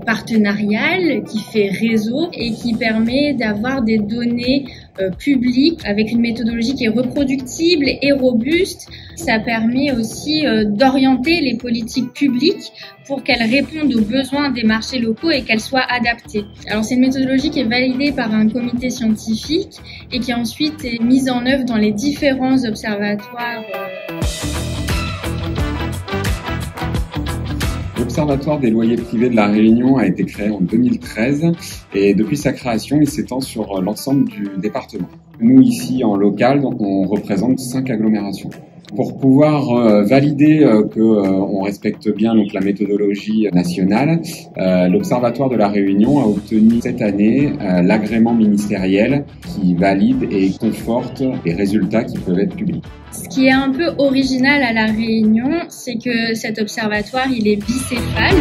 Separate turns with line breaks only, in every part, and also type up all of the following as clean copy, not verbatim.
partenarial, qui fait réseau et qui permet d'avoir des données publiques avec une méthodologie qui est reproductible et robuste. Ça permet aussi d'orienter les politiques publiques pour qu'elles répondent aux besoins des marchés locaux et qu'elles soient adaptées. Alors c'est une méthodologie qui est validée par un comité scientifique et qui ensuite est mise en œuvre dans les différents observatoires.
L'Observatoire des loyers privés de La Réunion a été créé en 2013 et depuis sa création, il s'étend sur l'ensemble du département. Nous, ici, en local, on représente 5 agglomérations. Pour pouvoir valider qu'on respecte bien donc la méthodologie nationale, l'Observatoire de La Réunion a obtenu cette année l'agrément ministériel qui valide et conforte les résultats qui peuvent être publiés.
Ce qui est un peu original à La Réunion, c'est que cet observatoire, il est bicéphale.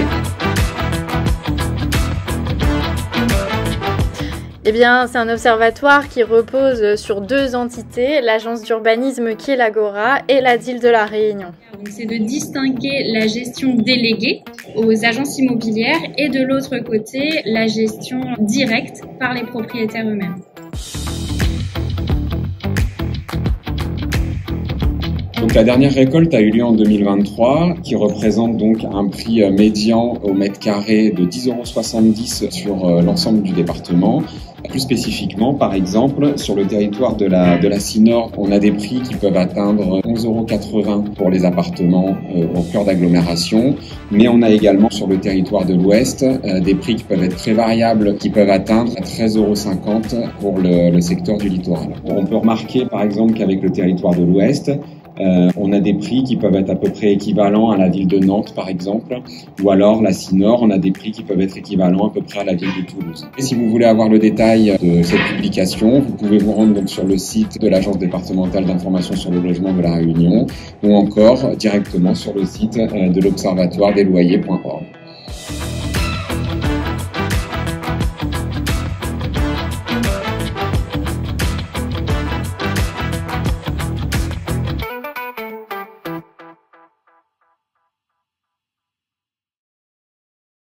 Eh bien, c'est un observatoire qui repose sur 2 entités, l'agence d'urbanisme qui est l'Agora et la DIL de La Réunion.
C'est de distinguer la gestion déléguée aux agences immobilières et de l'autre côté, la gestion directe par les propriétaires eux-mêmes.
Donc la dernière récolte a eu lieu en 2023, qui représente donc un prix médian au mètre carré de 10,70 € sur l'ensemble du département. Plus spécifiquement, par exemple, sur le territoire de la Cinor, on a des prix qui peuvent atteindre 11,80 € pour les appartements au cœur d'agglomération, mais on a également sur le territoire de l'Ouest des prix qui peuvent être très variables, qui peuvent atteindre 13,50 € pour le secteur du littoral. On peut remarquer par exemple qu'avec le territoire de l'Ouest, on a des prix qui peuvent être à peu près équivalents à la ville de Nantes, par exemple, ou alors la Cinor, on a des prix qui peuvent être équivalents à peu près à la ville de Toulouse. Et si vous voulez avoir le détail de cette publication, vous pouvez vous rendre donc sur le site de l'Agence départementale d'information sur le logement de La Réunion, ou encore directement sur le site de l'observatoire des loyers.org.